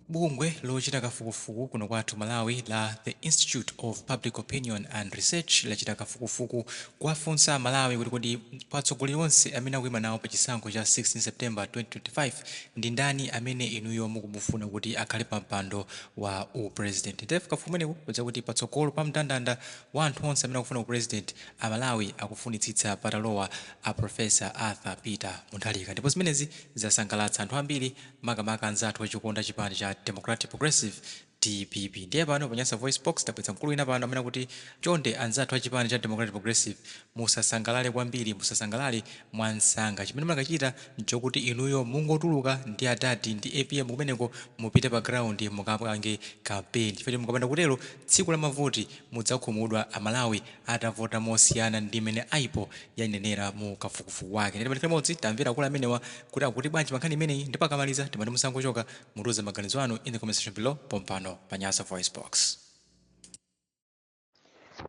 Bungwe lochita kafukufuku kuno kwathu Malawi la The Institute of Public Opinion and Research lachita kafukufuku kuwafunsa Malawi kuti atsogoleri onse amene akuyima nawo pa chisankho cha 16 September 2025 ndi ndani amene inuyo mukumufuna kuti akhale pa mpando wa upresident. Tef kafukufuku kudza kuti patsogolo pa mndandanda wa anthu onse amene akufuna upresident a Malawi akufunitsitsa patalowa a Professor Arthur Peter Mutharika, ndipo zimenezi zasangalatsa anthu ambiri makamaka anzathu ochikonda chipani cha Democratic Progressive DPP. Ndiye pano panyasa voice box tabweza mkulu ina pano amene kuti chonde anzathu achipani cha Democratic Progressive musasangalale kwambiri, musasangalale mwansanga. Chimene makachita nchokuti inuyo mungotuluka ndi adadi ndi APM kumeneko mupite pa ground mukapange campaign. Chifukwa mukapanda kutero tsiku la mavoti mudzakhumudwa Amalawi atavota mosiyana ndi imene aipo yanenera mu kafukufuku wake. Ndipo limodzi tamvera kula amenewa kuti bwanji mankhani imeneyi ndipo akamaliza timati musangochoka mutuze maganizo anu in the comment section below pompano panyasa voice box.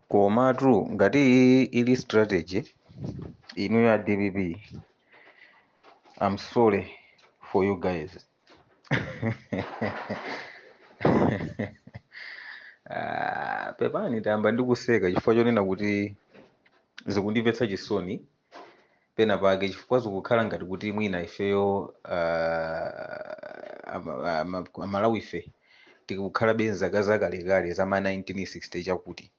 Komatu ngati ili strategy inu ya DPP, I'm sorry for you guys. Pepani tamba ndikuseka chifukwa chonena kuti zikundimvetsa chisoni pena pake chifukwa zikukhala ngati kuti mwina ifeyo Amalawi ife tikukhala benza zakalekale za ma 1960 chakuti.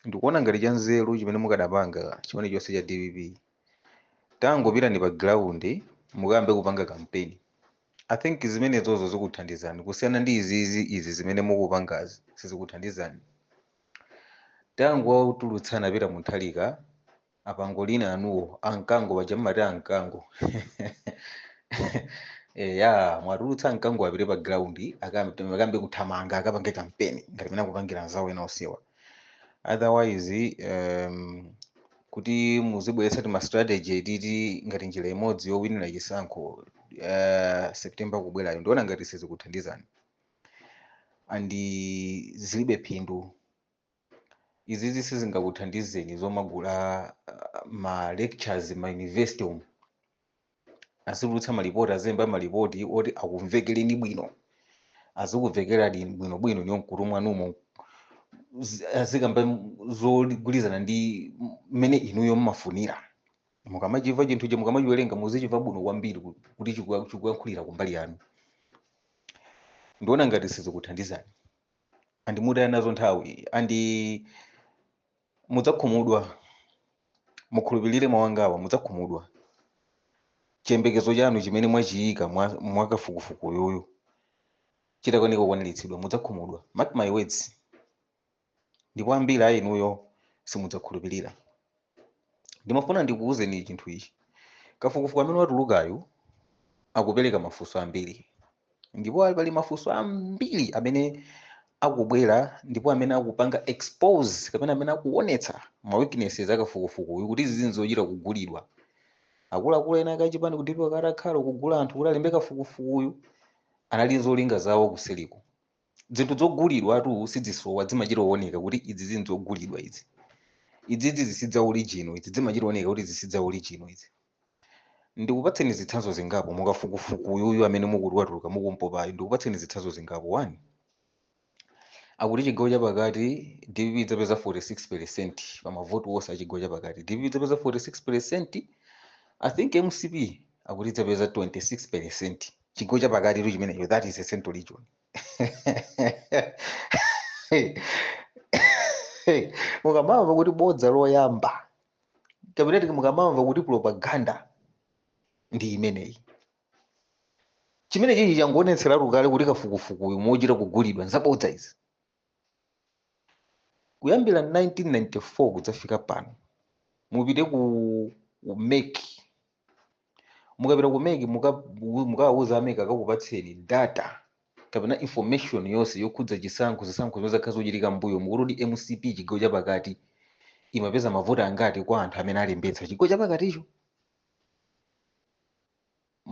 Ndikuona ngati cha nzeru chimene mukadapanga chimene chonse cha DPP tangopita ni pa ground mukambe kupanga campaign. I think zimene zozo zikuthandizani kusiyana ndi izi zimene mukupangazi sizikuthandizani. Tango utulutsana pita Mutharika apangolina anuwo ankango wajamati ankango. Ya mwatulutsa ankango apite pa ground akambe kuthamanga akapange campaign ngati mena kupangira nzawo ena osiwa. Otherwise kuti muzibweretsa ti ma strategy titi ngati njira imodzi yowinira chisankho September kubwerayo ndiona ngati sizikuthandizani andi zilibe phindu. Izizi sizingakuthandizeni zomagula ma lectures ma university umu asirutsa malipoti azemba malipoti oti akumvekereni bwino azikuvekerani bwino niyo mkutumwa numo azikamba zogulizana ndi mmene inuyo mmafunira. Mukamachiva chinthu che mukamachiwerenga muzichiva bwino kwambiri kuti chikuyankhulira kumbali yanu. Ndiona ngati sizikuthandizani andi mutaya nazo nthawi andi mudzakhumudwa. Mukhulupirire mawangawa mudzakhumudwa. Chiyembekezo chanu chimene mwachiyika mwakafukufuku yoyo chitakoneka kukwaniritsidwa mudzakhumudwa. Mark my words. Ndipo ambiri a inuyo simudzakhulupirira. Ndimafuna ndikuwuzeni chinthu ichi. Kafukufuku amene watulukayo akupereka mafunso ambiri. Ndipo ali pali mafunso ambiri amene akubwera ndipo amene akupanga expose kapena amene akuonetsa ma weaknesses akafukufuku kuti izi zinzochita kugulidwa. Akuluakulu ena akachipani kudipa katakhala kugula anthu kuti alembe kafukufukuyu anali zolinga zawo kuseliko. Zinthu zogulidwa atu sizisowa zimachita kuoneka kuti izi zinzogulidwa izi. Izi zisidza original izi zimachita kuoneka kuti zisidza original izi. Ndikupatseni zitsanzo zingapo mukafukufuku yuyu amene mukuti watuluka mukumpopayo ndikupatseni zitsanzo zingapo. 1 akuti chigawo chapakati DPP idzapeza 46% pa mavoti wonse a chigawo chapakati. DPP idzapeza 46%. I think MCP akuti idzapeza 26%. Chigawo chapakati tu chimenecho, that is a central region. Mukamamva kuti bodza loyamba kapena mukamamva kuti propaganda ndi imeneyi. Chimene chichi changoonetseratu kale kuti kafukufuku uyu mochita kugulidwa nzabodza izi. Kuyambira 1994 kudzafika pano mupite ku meki mukapita ku meki mukawuza ameki akakupatseni data kapena information yonse yokhudza zisankho zomwe zakhala zochitika mbuyo mukuti MCP chigawo chapakati imapeza mavoti angati kwa anthu amene alembetsa chigawo chapakaticho.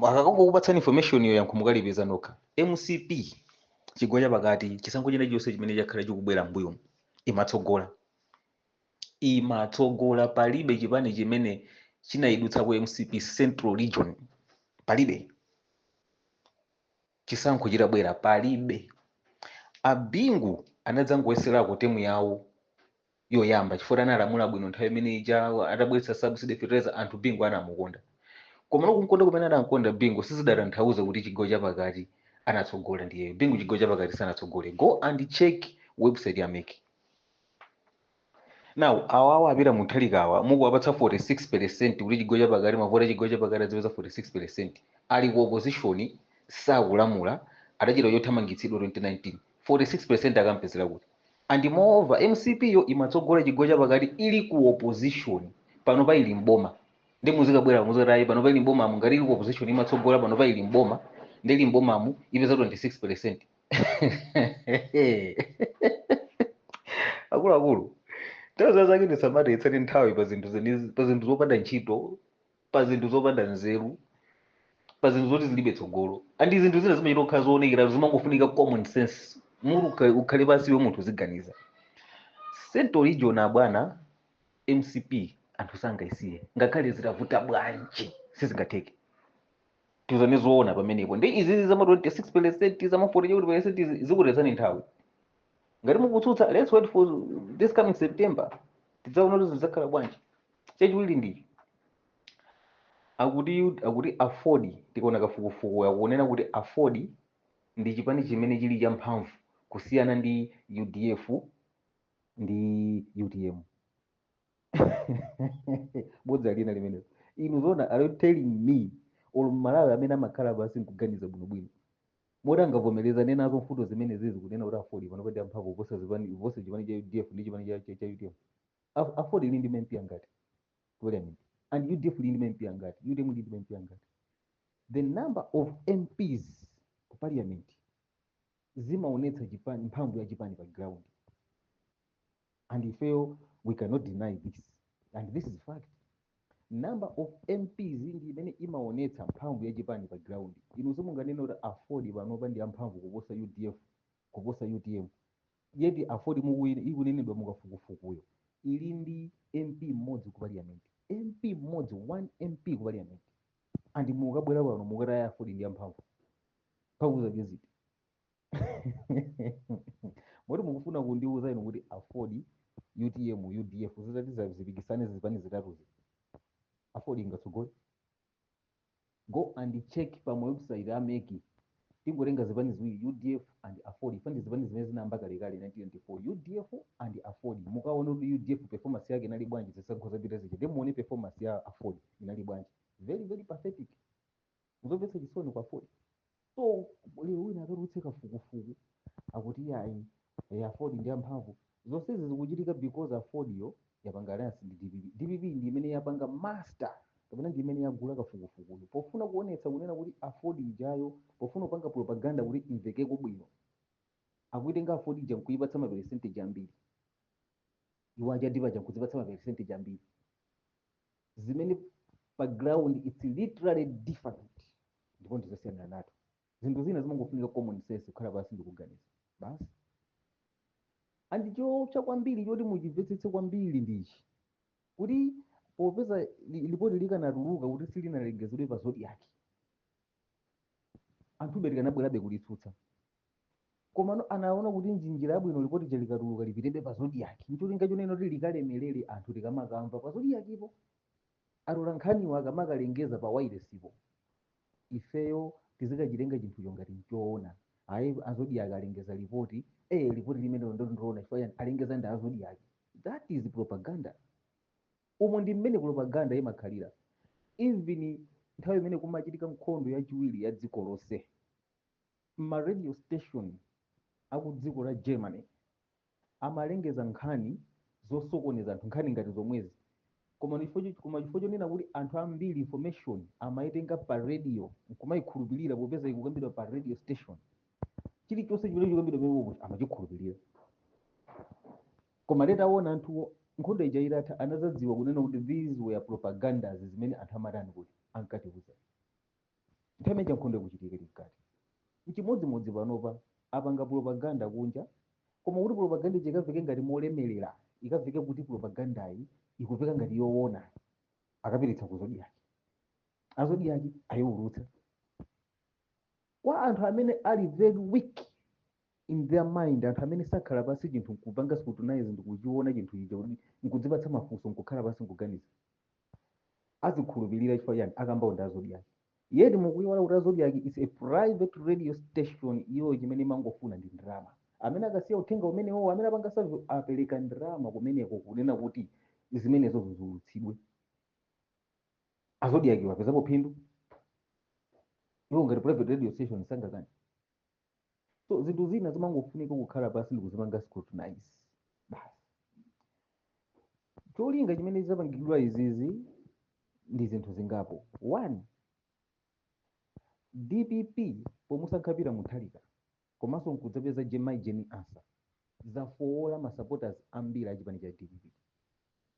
Akakupatsani information yo yankho mukalipeza nokha. MCP chigawo chapakati chisankho china chonse chimene chakhala chikubwera mbuyo imatsogola palibe chipani chimene chinayidutsa ku MCP Central Region palibe chisankho chitabwera palibe. Abingu anadzangoyeserako temu yawo yoyamba chifukwa analamula bwino nthawi imene ija atabweretsa subsidy fertilizer anthu Bingu anamukonda. Koma nokumkonda kumene anamukonda Bingu sizidatanthauza kuti chigawo chapakati anatsogola ndiyeyo. Bingu chigawo chapakati sanatsogole. Go and check website ya MEC. Now awawa apita muthalikawa mukuwapatsa 46% kuti chigawo chapakati mavota chigawo chapakati azipeza 46%. Ali ku opposition sakulamula adachita chothamangitsidwa 2019. 46% akampezera kuti. And moreover MCP yo imatsogola chigawo chapakati ili ku opposition pano pa ili mboma. Ndi muzikabwera muzatayi pano pa ili mboma ngati ili ku opposition imatsogola pano pa ili mboma ndi ili mbomamu ipeza 26%. Akuluakulu taza zake ndisamatetsani nthawi pa zinthu zopanda ntchito, pa zinthu zopanda nzeru, pa zinthu zoti zilibe tsogolo. Andi zinthu zina zimachita kukhala zoonekera zimangofunika common sense. Ukhale pansi iwe munthu uziganiza. Central Region bwana MCP anthu sangayisiye ngakhale zitavuta bwanji sizingatheke. Tuzane zoona pamenepo ndi izi zama 26% zama 40% zikutetsani nthawi. Ngati mukutsutsa let's wait for this coming September tidzaona kuti zidzakhala bwanji. Chachiwiri ndi akuti afford tikaona kafukufuku yakunena kuti afford ndi chipani chimene chili cha mphamvu kusiyana ndi UDF ndi UTM. Bodza lina limene inu zona are you telling me olo Malawi amene amakhala basi nkuganiza bwinobwino mota angavomereza nenazo mfundo zimene zizi kunena kuti afford pano padi amphamvu kuposa chipani cha UDF ndi chipani cha UTM. Afford ili ndi MP angati parliament and UDF ili ndi MP angati, UTM ili ndi MP angati. The number of MPs ku parliament zimaonetsa chipani mphamvu ya chipani pa ground, and ifeyo we cannot deny this and this is fact. Number of MPs ndi imene imaonetsa mphamvu ya chipani pa ground. Inu simunganena kuti afford panopa ndi amphamvu kuposa UDF kuposa UTM, yeti afford ikunenedwa mukafukufukuyo ili ndi MP mmodzi ku parliament, MP mmodzi, 1 MP ku parliament, and mukabwera pano mukataya afford ndi amphamvu pauza jeziti. Moti mukufuna kundiuza inu kuti afford UTM UDF zitati zipikisane zipani zitatuzi afford ingatsogole. Go and check pa website ya MEC tingotenga zipani ziwiri UDF and afford fandi zipani zimene zinayamba kalekale 1994 UDF and afford mukaona kuti UDF performance yake inali bwanji zisankho zapita zija ndi muone performance ya afford inali bwanji. Very very pathetic. Muzomvetsa chisoni kwa afford. So lero wina akarutse kafukufuku akuti yayi afford ndi amphamvu. Zonsezi zikuchitika because afford yo yapanga alliance ndi DPP. DPP ndi imene yapanga master kapena ndi imene yagula kafukufuku pofuna kuonetsa kunena kuti afford ijayo pofuna kupanga propaganda kuti imvekeko bwino akuitenga afford ija nkuipatsa ma percentage ambiri iwo achadipa ja nkuzipatsa ma percentage ambiri zimene pa ground it's literally different. Ndipo ndizosiyana nato zinthu zina zimangofunika common sense kukhala basi ndikuganiza basi. Andicho chakwambiri choti muchimvetsetse kwambiri ndichi kuti popeza lipoti likanatuluka kuti silinalengezedwe pa zodiac anthu likanabwerabe kulitsutsa, koma anaona kuti njinjira yabwino lipoti likatuluka lipitebe pa zodiac ncholinga chonena kuti likalemelere anthu likamakamva pa zodiac ipo atola nkhaniwo akamakalengeza pa wairesipo ifeyo tizikachitenga chinthucho ngati nchoona. Ayi azodiac alengeza lipoti lipoti limene ndondoona chifukwa alengeza ndi azodiac. That is propaganda. Umo ndi mmene propaganda imakhalira. Even nthawi imene kumachitika nkhondo yachiwiri ya dziko lonse ma radio station aku dziko la Germany amalengeza nkhani zosokoneza anthu, nkhani ngati zomwezi, koma chifukwa chonena kuti anthu ambiri information amaitenga pa radio nkumayikhulupirira popeza ikukambidwa pa radio station, chilichonse chimene chikukambidwa pamenepo amachikhulupirira. Koma letaona anthuwo nkhondo ija itatha anazadziwa kunena kuti these were propagandas zimene anthu amatani kuti ankatiuza. Nthawi imene nkhondo ikuchitika likati chimodzimodzi panopa apanga propaganda kunja, koma kuti propaganda ija ikaveke ngati molemelera, ikaveke kuti propagandayi ikuveka ngati yoona, akapititsa ku zodiac. azodiaki ayiulutsa kwa anthu amene ali very weak in their mind, anthu amene sakhala pasi chinthu nkupanga scrutinize ndikuchiona chinthu icho kuti nkudzipatsa mafunso nkukhala pasi nkuganiza azikhulupirira chifukwa chani akambaonda azodiaki yeti mukuiwala kuti azodiaki is a private radio station iyo chimene imangofuna ndi ndalama amene akasiya uthenga umenewo amene apanga service apereka ndalama kumeneko kunena kuti zimenezo ziulutsidwe azodiaki wapezapo phindu iwo ngati private radio station sangakani so zinthu zina zimangofunika kukhala pasi ndikuzipanga scrutinize basi cholinga chimene zapangidwa izizi ndi zinthu zingapo one DPP pomusankhapira Mutharika komanso nkudzapeza Jeni Asa zafowola masupporters ambiri achipani cha DPP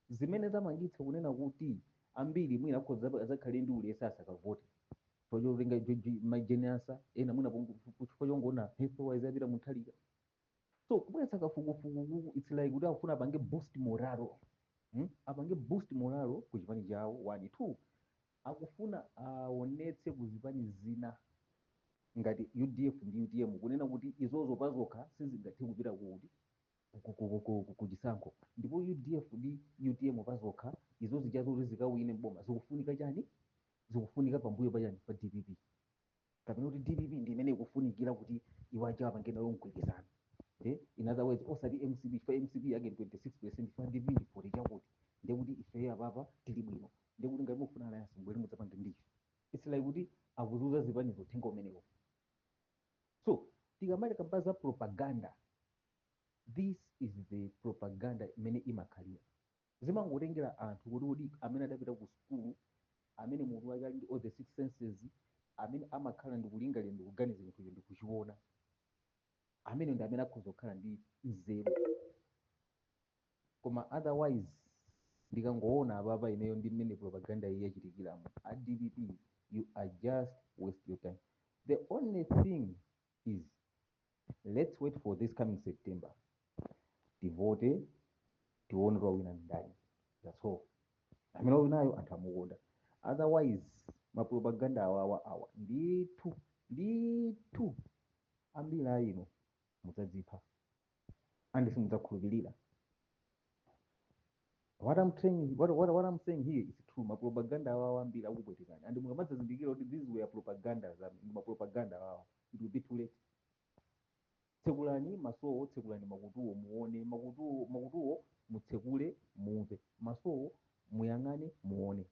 zimene zamangitsa kunena kuti ambiri mwina akhoza azakhale ndi ulesi asakavote cholinga Jeni Asa ena mwina chifukwa chongoona hefe apita Mutharika so kubweretsa kafukufuku it's like kuti akufuna apange boost morale apange boost morale ku chipani chawo one two akufuna aonetse kuzipani zina ngati UDF ndi UTM kunena kuti izozo pazokha sizingathe kupita kuchisankho ndipo UDF ndi UTM pazokha izo zichazo zikawine mboma zikufunika chani zikufunika pambuyo pachani pa DPP kapena kuti DPP ndi imene ikufunikira kuti iwacha apange nayo mgwirizano in other words osati MCP fa MCP yake 26% fa DPP ndi 40 chakuti ndekuti ife apapa tili bwino ndekuti ngati mufuna alliance mbwere mudzapange ndicho it's like kuti akuzuza zipani zothenga umenewo so tikamati kampaza propaganda this is the propaganda imene imakhalira zimangotengera anthu kuti amene adapita ku sukulu amene munthu wake ali ndi all the six senses amene amakhala ndikulingalira ndikuganiza zinthu ndikuchiona amene ndi amene akhoza kukhala ndi nzeru koma otherwise ndikangoona apapa ineyo ndi mmene propaganda iyi yachitikiramo a DPP you are just waste your time the only thing is let's wait for this coming September tivote tione wina ndani that's all amene winayo anthu amukonda otherwise mapropaganda awa ndithu ambiri ayino mudzadzipha andi simudzakhulupirira what I'm saying here is true mapropaganda awawa ambiri akupwetekani and mukamadzazindikira kuti these were propaganda mapropaganda awawa it will be too late tsekulani masowo tsekulani makutuwo muone makutuwo mutsekule mumve masowo muyang'ane muone